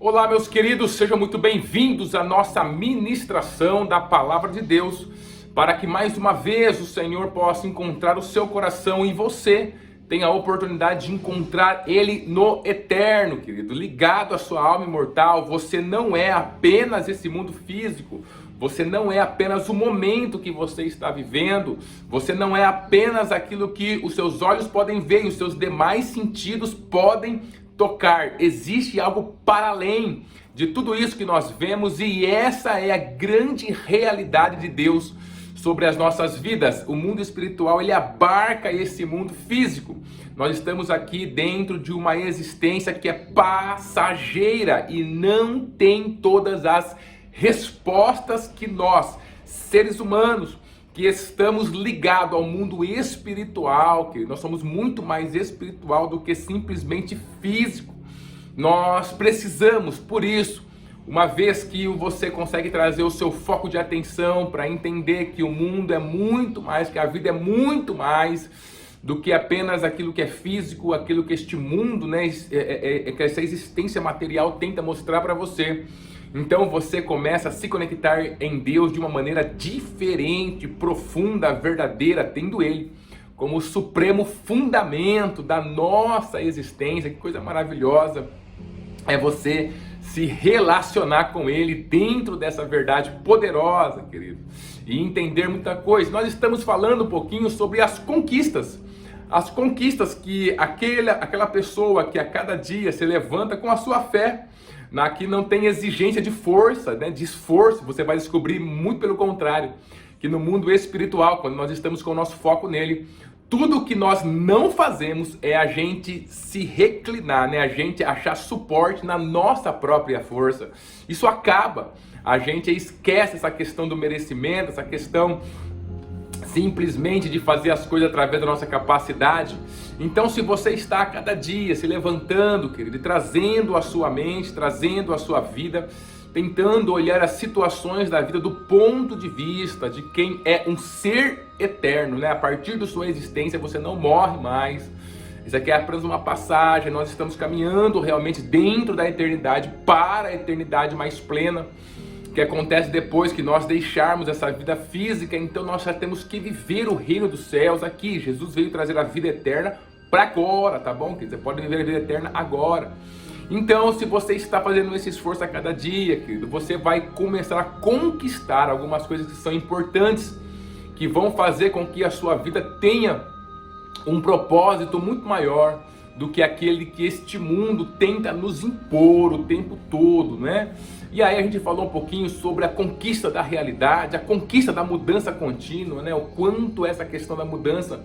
Olá, meus queridos, sejam muito bem-vindos à nossa ministração da Palavra de Deus, para que mais uma vez o Senhor possa encontrar o seu coração e você tenha a oportunidade de encontrar Ele no eterno, querido, ligado à sua alma imortal. Você não é apenas esse mundo físico, você não é apenas o momento que você está vivendo, você não é apenas aquilo que os seus olhos podem ver e os seus demais sentidos podem tocar. Existe algo para além de tudo isso que nós vemos, e essa é a grande realidade de Deus sobre as nossas vidas. O mundo espiritual, ele abarca esse mundo físico. Nós estamos aqui dentro de uma existência que é passageira e não tem todas as respostas que nós, seres humanos, que estamos ligados ao mundo espiritual, que nós somos muito mais espiritual do que simplesmente físico. Nós precisamos, por isso, uma vez que você consegue trazer o seu foco de atenção para entender que o mundo é muito mais, que a vida é muito mais do que apenas aquilo que é físico, aquilo que este mundo, né, que essa existência material tenta mostrar para você. Então você começa a se conectar em Deus de uma maneira diferente, profunda, verdadeira, tendo Ele como o supremo fundamento da nossa existência. Que coisa maravilhosa é você se relacionar com Ele dentro dessa verdade poderosa, querido, e entender muita coisa. Nós estamos falando um pouquinho sobre as conquistas que aquela pessoa que a cada dia se levanta com a sua fé. Aqui não tem exigência de força, né, de esforço. Você vai descobrir muito pelo contrário, que no mundo espiritual, quando nós estamos com o nosso foco nele, tudo o que nós não fazemos é a gente se reclinar, né, a gente achar suporte na nossa própria força. Isso acaba, a gente esquece essa questão do merecimento, essa questão simplesmente de fazer as coisas através da nossa capacidade. Então, se você está a cada dia se levantando, querido, e trazendo a sua mente, trazendo a sua vida, tentando olhar as situações da vida do ponto de vista de quem é um ser eterno, né? A partir da sua existência você não morre mais. Isso aqui é apenas uma passagem. Nós estamos caminhando realmente dentro da eternidade para a eternidade mais plena, que acontece depois que nós deixarmos essa vida física. Então nós já temos que viver o reino dos céus aqui. Jesus veio trazer a vida eterna para agora, tá bom? Você pode viver a vida eterna agora. Então, se você está fazendo esse esforço a cada dia, querido, você vai começar a conquistar algumas coisas que são importantes, que vão fazer com que a sua vida tenha um propósito muito maior do que aquele que este mundo tenta nos impor o tempo todo, né? E aí a gente falou um pouquinho sobre a conquista da realidade, a conquista da mudança contínua, né? O quanto essa questão da mudança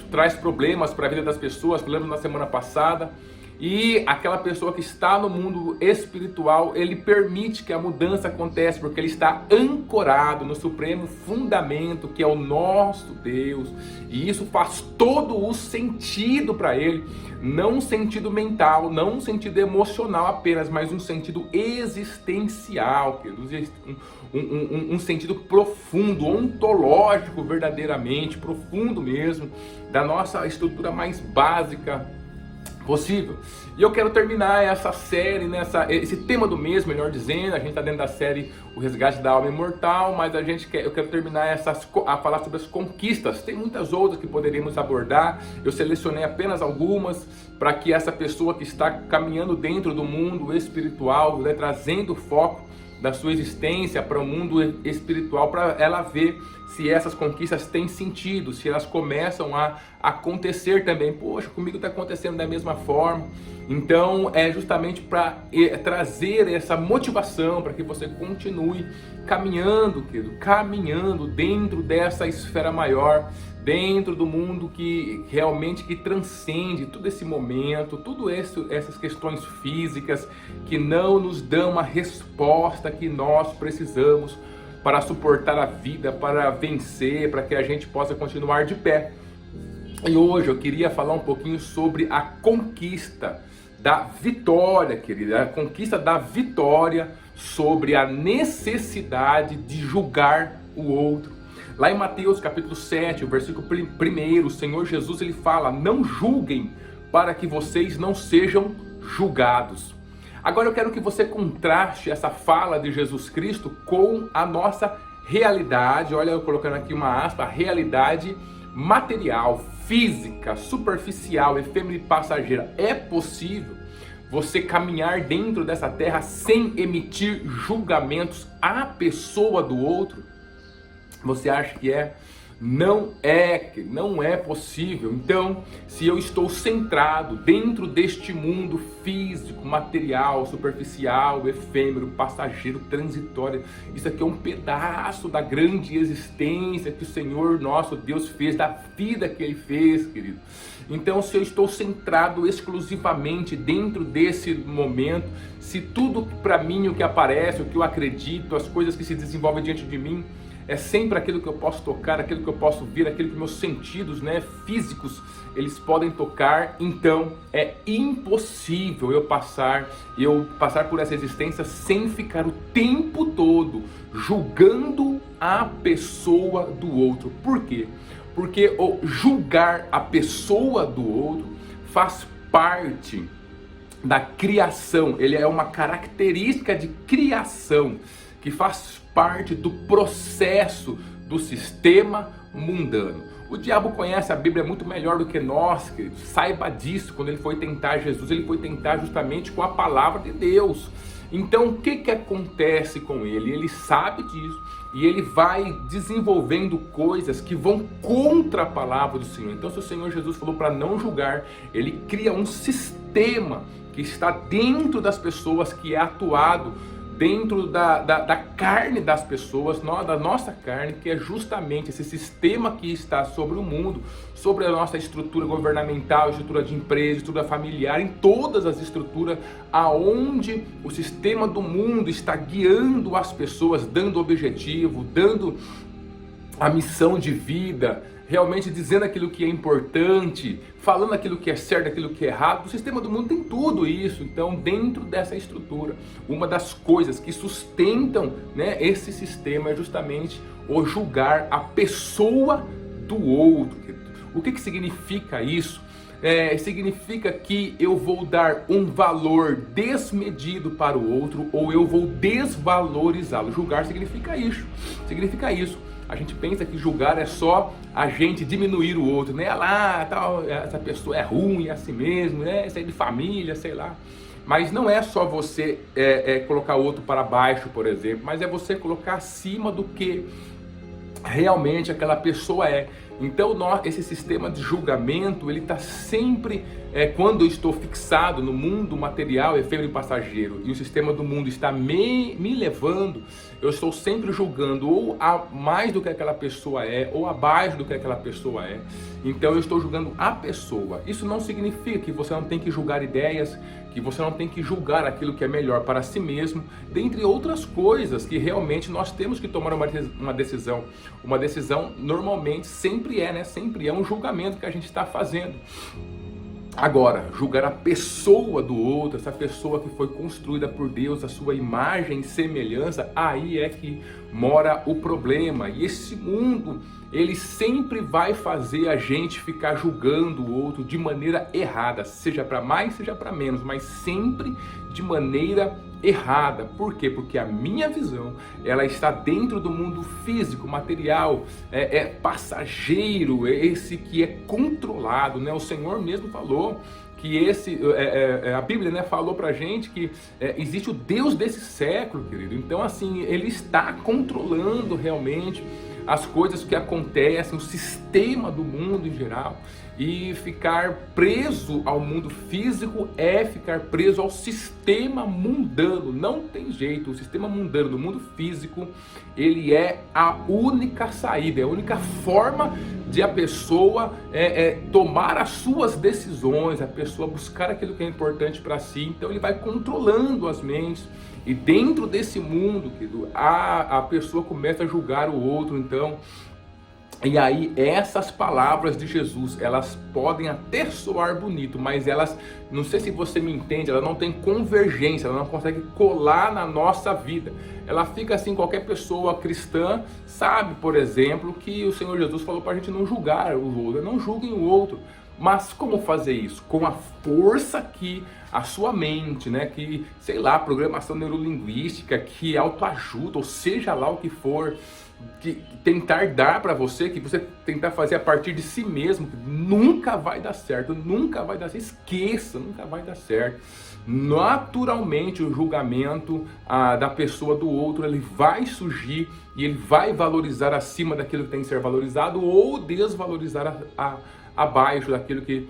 traz problemas para a vida das pessoas. Falamos na semana passada. E aquela pessoa que está no mundo espiritual, ele permite que a mudança aconteça, porque ele está ancorado no supremo fundamento, que é o nosso Deus. E isso faz todo o sentido para ele, não um sentido mental, não um sentido emocional apenas, mas um sentido existencial, um sentido profundo, ontológico, verdadeiramente profundo mesmo, da nossa estrutura mais básica possível. E eu quero terminar essa série, esse tema do mês, melhor dizendo. A gente está dentro da série O Resgate da Alma Imortal, mas eu quero terminar a falar sobre as conquistas. Tem muitas outras que poderíamos abordar. Eu selecionei apenas algumas para que essa pessoa que está caminhando dentro do mundo espiritual, né, trazendo foco da sua existência para o mundo espiritual, para ela ver se essas conquistas têm sentido, se elas começam a acontecer também. Poxa, comigo está acontecendo da mesma forma. Então é justamente para trazer essa motivação para que você continue caminhando, querido, caminhando dentro dessa esfera maior, dentro do mundo que realmente que transcende todo esse momento, essas questões físicas que não nos dão a resposta que nós precisamos para suportar a vida, para vencer, para que a gente possa continuar de pé. E hoje eu queria falar um pouquinho sobre a conquista da vitória, querida, a conquista da vitória sobre a necessidade de julgar o outro. Lá em Mateus capítulo 7, o versículo 1, o Senhor Jesus ele fala: não julguem para que vocês não sejam julgados. Agora eu quero que você contraste essa fala de Jesus Cristo com a nossa realidade. Olha, eu colocando aqui uma aspa, realidade material, física, superficial, efêmera e passageira. É possível você caminhar dentro dessa terra sem emitir julgamentos à pessoa do outro? Você acha que é? Não é possível. Então, se eu estou centrado dentro deste mundo físico, material, superficial, efêmero, passageiro, transitório, isso aqui é um pedaço da grande existência que o Senhor nosso Deus fez, da vida que Ele fez, querido. Então, se eu estou centrado exclusivamente dentro desse momento, se tudo para mim, o que aparece, o que eu acredito, as coisas que se desenvolvem diante de mim, é sempre aquilo que eu posso tocar, aquilo que eu posso ver, aquilo que meus sentidos, físicos, eles podem tocar. Então é impossível eu passar por essa existência sem ficar o tempo todo julgando a pessoa do outro. Por quê? Porque o julgar a pessoa do outro faz parte da criação. Ele é uma característica de criação que faz parte do processo do sistema mundano. O diabo conhece a Bíblia muito melhor do que nós, queridos. Saiba disso. Quando ele foi tentar Jesus, ele foi tentar justamente com a palavra de Deus. Então, o que acontece com ele? Ele sabe disso e ele vai desenvolvendo coisas que vão contra a palavra do Senhor. Então, se o Senhor Jesus falou para não julgar, ele cria um sistema que está dentro das pessoas, que é atuado dentro da carne das pessoas, da nossa carne, que é justamente esse sistema que está sobre o mundo, sobre a nossa estrutura governamental, estrutura de empresa, estrutura familiar, em todas as estruturas, aonde o sistema do mundo está guiando as pessoas, dando objetivo, dando a missão de vida, realmente dizendo aquilo que é importante, falando aquilo que é certo, aquilo que é errado. O sistema do mundo tem tudo isso. Então, dentro dessa estrutura, uma das coisas que sustentam, esse sistema é justamente o julgar a pessoa do outro. O que significa isso? Significa que eu vou dar um valor desmedido para o outro, ou eu vou desvalorizá-lo. Julgar significa isso. A gente pensa que julgar é só a gente diminuir o outro, essa pessoa é ruim, é assim mesmo, isso aí de família, sei lá. Mas não é só você colocar o outro para baixo, por exemplo, mas é você colocar acima do que realmente aquela pessoa é. Então esse sistema de julgamento, ele está sempre, quando eu estou fixado no mundo material, efêmero e passageiro, e o sistema do mundo está me levando, eu estou sempre julgando ou a mais do que aquela pessoa é, ou abaixo do que aquela pessoa é. Então eu estou julgando a pessoa. Isso não significa que você não tem que julgar ideias, que você não tem que julgar aquilo que é melhor para si mesmo, dentre outras coisas que realmente nós temos que tomar uma decisão. Uma decisão normalmente sempre é um julgamento que a gente está fazendo. Agora, julgar a pessoa do outro, essa pessoa que foi construída por Deus, a sua imagem e semelhança, aí é que mora o problema. E esse mundo, ele sempre vai fazer a gente ficar julgando o outro de maneira errada, seja para mais, seja para menos, mas sempre de maneira errada. Por quê? Porque a minha visão, ela está dentro do mundo físico, material, passageiro, esse que é controlado, O Senhor mesmo falou que a Bíblia, falou pra gente que existe o Deus desse século, querido. Então, assim, ele está controlando realmente as coisas que acontecem, o sistema do mundo em geral. E ficar preso ao mundo físico é ficar preso ao sistema mundano. Não tem jeito. O sistema mundano do mundo físico, ele é a única saída, é a única forma de a pessoa tomar as suas decisões, a pessoa buscar aquilo que é importante para si. Então ele vai controlando as mentes. E dentro desse mundo, querido, a pessoa começa a julgar o outro. Então, e aí essas palavras de Jesus, elas podem até soar bonito, mas elas, não sei se você me entende, ela não tem convergência, ela não consegue colar na nossa vida. Ela fica assim, qualquer pessoa cristã sabe, por exemplo, que o Senhor Jesus falou para a gente não julgar o outro, não julguem o outro. Mas como fazer isso? Com a força que a sua mente, né, que, sei lá, programação neurolinguística, que autoajuda, ou seja lá o que for, que tentar dar para você, que você tentar fazer a partir de si mesmo, nunca vai dar certo, nunca vai dar certo, esqueça, nunca vai dar certo. Naturalmente o julgamento da pessoa do outro, ele vai surgir e ele vai valorizar acima daquilo que tem que ser valorizado ou desvalorizar abaixo daquilo que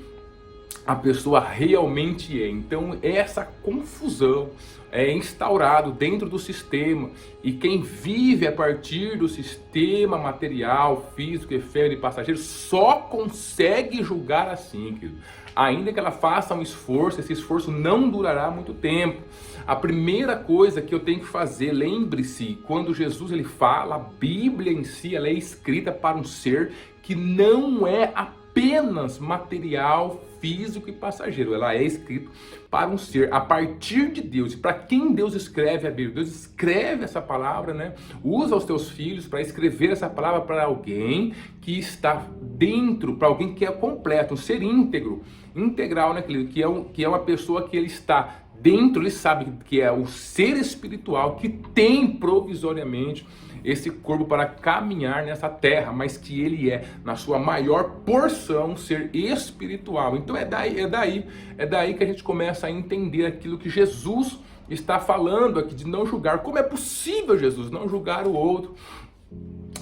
a pessoa realmente é. Então essa confusão é instaurado dentro do sistema, e quem vive a partir do sistema material, físico, efêmero e passageiro só consegue julgar assim, querido. Ainda que ela faça um esforço, esse esforço não durará muito tempo. A primeira coisa que eu tenho que fazer, lembre-se, quando Jesus ele fala, a Bíblia em si, ela é escrita para um ser que não é apenas material, físico e passageiro. Ela é escrita para um ser a partir de Deus. E para quem Deus escreve a Bíblia? Deus escreve essa palavra, né? Usa os teus filhos para escrever essa palavra para alguém que está dentro, para alguém que é completo, um ser íntegro, integral, né, que é uma pessoa que ele está dentro, ele sabe que é o ser espiritual que tem provisoriamente esse corpo para caminhar nessa terra, mas que ele é, na sua maior porção, um ser espiritual. Então é daí que a gente começa a entender aquilo que Jesus está falando aqui, de não julgar. Como é possível, Jesus, não julgar o outro?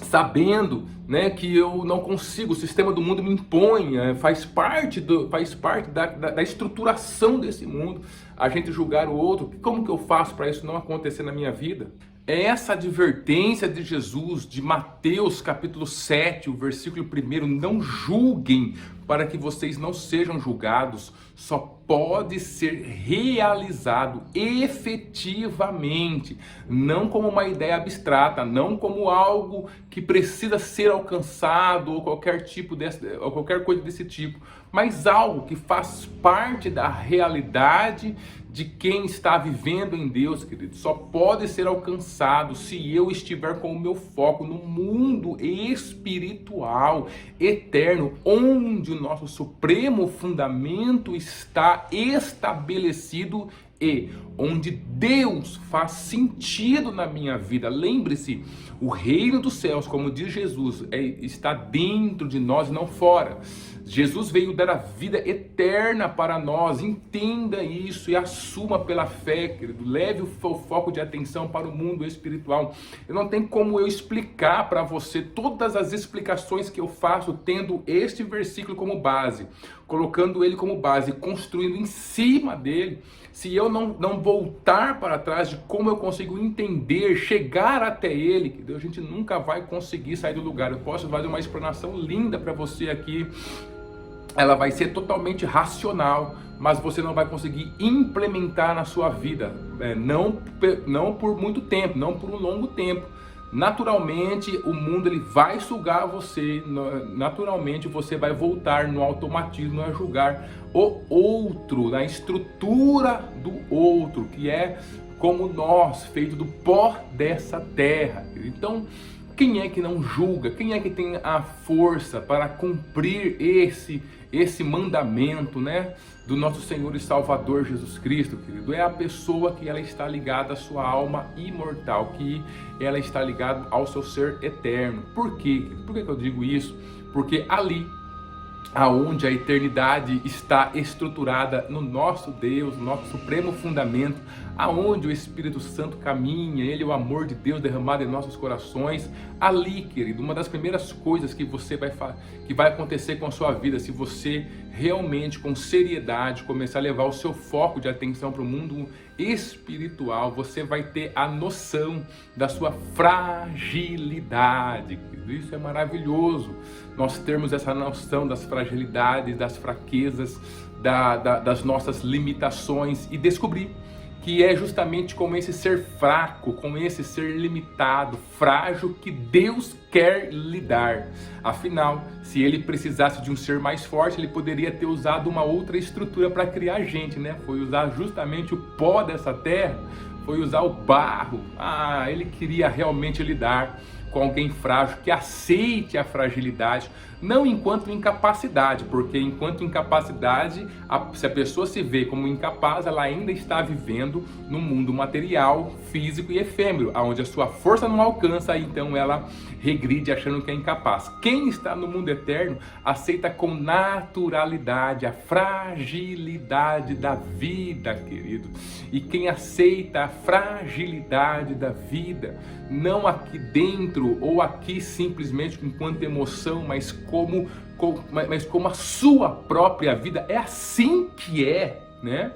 Sabendo, né, que eu não consigo, o sistema do mundo me impõe, faz parte da estruturação desse mundo, a gente julgar o outro. Como que eu faço para isso não acontecer na minha vida? É essa advertência de Jesus, de Mateus capítulo 7, o versículo 1, não julguem para que vocês não sejam julgados, só pode ser realizado efetivamente, não como uma ideia abstrata, não como algo que precisa ser alcançado ou qualquer coisa desse tipo, mas algo que faz parte da realidade de quem está vivendo em Deus, querido. Só pode ser alcançado se eu estiver com o meu foco no mundo espiritual, eterno, onde o nosso supremo fundamento está estabelecido e onde Deus faz sentido na minha vida. Lembre-se, o reino dos céus, como diz Jesus, está dentro de nós, não fora. Jesus veio dar a vida eterna para nós. Entenda isso e assuma pela fé, querido. Leve o foco de atenção para o mundo espiritual. Eu não tenho como eu explicar para você todas as explicações que eu faço tendo este versículo como base, colocando ele como base, construindo em cima dele. Se eu não voltar para trás de como eu consigo entender, chegar até ele, que a gente nunca vai conseguir sair do lugar. Eu posso fazer uma explanação linda para você aqui, ela vai ser totalmente racional, mas você não vai conseguir implementar na sua vida, não por muito tempo, não por um longo tempo. Naturalmente o mundo ele vai sugar você, naturalmente você vai voltar no automatismo a julgar o outro, na estrutura do outro, que é como nós, feito do pó dessa terra. Então, quem é que não julga? Quem é que tem a força para cumprir esse mandamento, né, do nosso Senhor e Salvador Jesus Cristo, querido? É a pessoa que ela está ligada à sua alma imortal, que ela está ligada ao seu ser eterno. Por quê? Por que eu digo isso? Porque ali aonde a eternidade está estruturada no nosso Deus, no nosso supremo fundamento, aonde o Espírito Santo caminha, ele é o amor de Deus derramado em nossos corações. Ali, querido, uma das primeiras coisas que vai acontecer com a sua vida, se você realmente, com seriedade, começar a levar o seu foco de atenção para o mundo espiritual, você vai ter a noção da sua fragilidade, querido. Isso é maravilhoso, nós termos essa noção das fragilidades, das fraquezas, das nossas limitações, e descobrir que é justamente com esse ser fraco, com esse ser limitado, frágil, que Deus quer lidar. Afinal, se ele precisasse de um ser mais forte, ele poderia ter usado uma outra estrutura para criar gente, né? Foi usar justamente o pó dessa terra, foi usar o barro. Ele queria realmente lidar com alguém frágil, que aceite a fragilidade. não enquanto incapacidade, porque enquanto incapacidade, se a pessoa se vê como incapaz, ela ainda está vivendo no mundo material, físico e efêmero, onde a sua força não alcança, então ela regride achando que é incapaz. Quem está no mundo eterno aceita com naturalidade a fragilidade da vida, querido. E quem aceita a fragilidade da vida, não aqui dentro ou aqui simplesmente enquanto emoção, mas como a sua própria vida, é assim que é, né?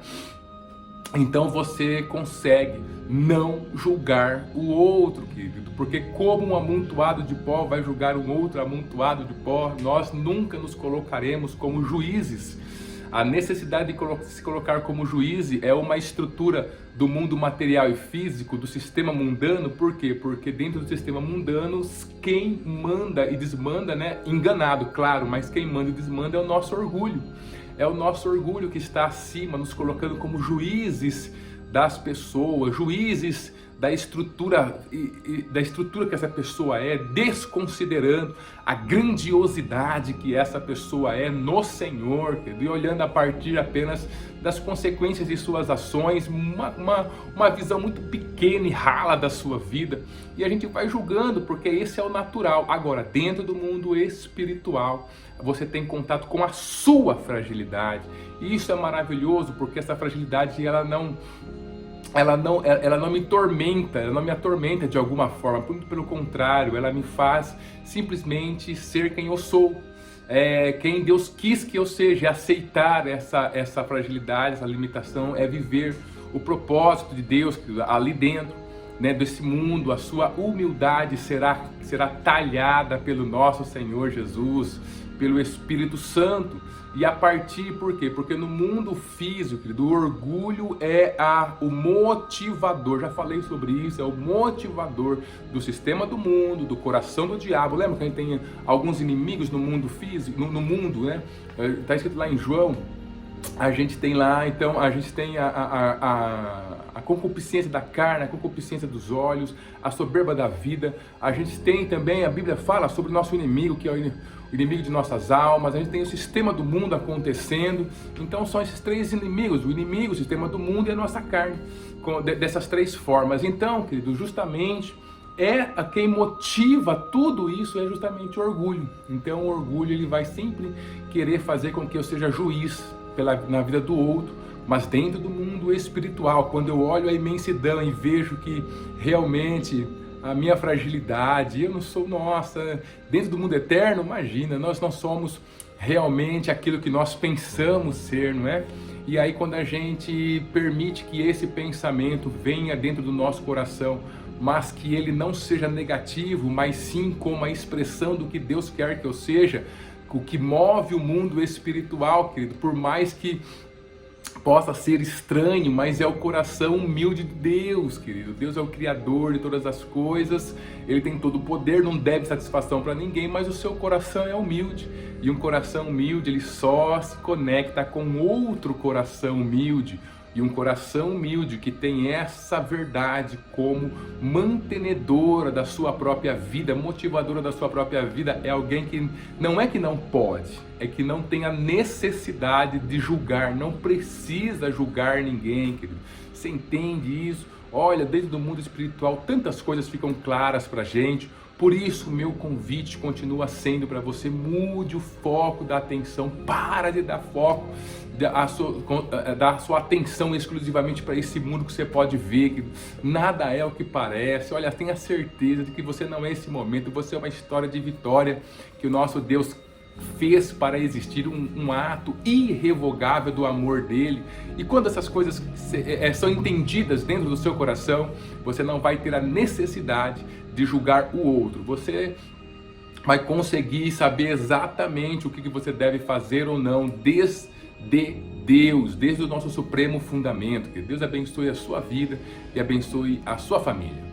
Então você consegue não julgar o outro, querido, porque como um amontoado de pó vai julgar um outro amontoado de pó, nós nunca nos colocaremos como juízes. A necessidade de se colocar como juiz é uma estrutura do mundo material e físico, do sistema mundano. Por quê? Porque dentro do sistema mundano, quem manda e desmanda, né? Enganado, claro, mas quem manda e desmanda é o nosso orgulho. É o nosso orgulho que está acima, nos colocando como juízes das pessoas, juízes da estrutura que essa pessoa é, desconsiderando a grandiosidade que essa pessoa é no Senhor, e olhando a partir apenas das consequências de suas ações, uma visão muito pequena e rala da sua vida, e a gente vai julgando, porque esse é o natural. Agora, dentro do mundo espiritual, você tem contato com a sua fragilidade, e isso é maravilhoso, porque essa fragilidade ela não me atormenta de alguma forma, muito pelo contrário, ela me faz simplesmente ser quem eu sou, quem Deus quis que eu seja. Aceitar essa fragilidade, essa limitação, é viver o propósito de Deus ali dentro, né, desse mundo. A sua humildade será talhada pelo nosso Senhor Jesus, pelo Espírito Santo. E a partir, por quê? Porque no mundo físico, querido, o orgulho é o motivador. Já falei sobre isso, é o motivador do sistema do mundo, do coração do diabo. Lembra que a gente tem alguns inimigos no mundo físico, no mundo, né? Está escrito lá em João. A gente tem lá, então, a gente tem a concupiscência da carne, a concupiscência dos olhos, a soberba da vida. A gente tem também, a Bíblia fala sobre o nosso inimigo, que é o inimigo de nossas almas. A gente tem o sistema do mundo acontecendo. Então são esses três inimigos: o inimigo, o sistema do mundo e a nossa carne, dessas três formas. Então, querido, justamente quem motiva tudo isso é justamente o orgulho. Então o orgulho, ele vai sempre querer fazer com que eu seja juiz na vida do outro, mas dentro do mundo espiritual, quando eu olho a imensidão e vejo que realmente a minha fragilidade, eu não sou, dentro do mundo eterno, imagina, nós não somos realmente aquilo que nós pensamos ser, não é? E aí, quando a gente permite que esse pensamento venha dentro do nosso coração, mas que ele não seja negativo, mas sim como a expressão do que Deus quer que eu seja, o que move o mundo espiritual, querido, por mais que possa ser estranho, mas é o coração humilde de Deus, querido. Deus é o Criador de todas as coisas, Ele tem todo o poder, não deve satisfação para ninguém, mas o seu coração é humilde. E um coração humilde, ele só se conecta com outro coração humilde. E um coração humilde que tem essa verdade como mantenedora da sua própria vida, motivadora da sua própria vida, é alguém que não é que não pode, é que não tem a necessidade de julgar, não precisa julgar ninguém, querido. Você entende isso? Olha, dentro do mundo espiritual tantas coisas ficam claras pra gente. Por isso, o meu convite continua sendo para você: mude o foco da atenção, para de dar foco, dar sua atenção exclusivamente para esse mundo que você pode ver, que nada é o que parece. Olha, tenha certeza de que você não é esse momento, você é uma história de vitória que o nosso Deus fez para existir, um ato irrevogável do amor dele. E quando essas coisas são entendidas dentro do seu coração, você não vai ter a necessidade de julgar o outro. Você vai conseguir saber exatamente o que você deve fazer ou não desde Deus, desde o nosso supremo fundamento. Que Deus abençoe a sua vida e abençoe a sua família.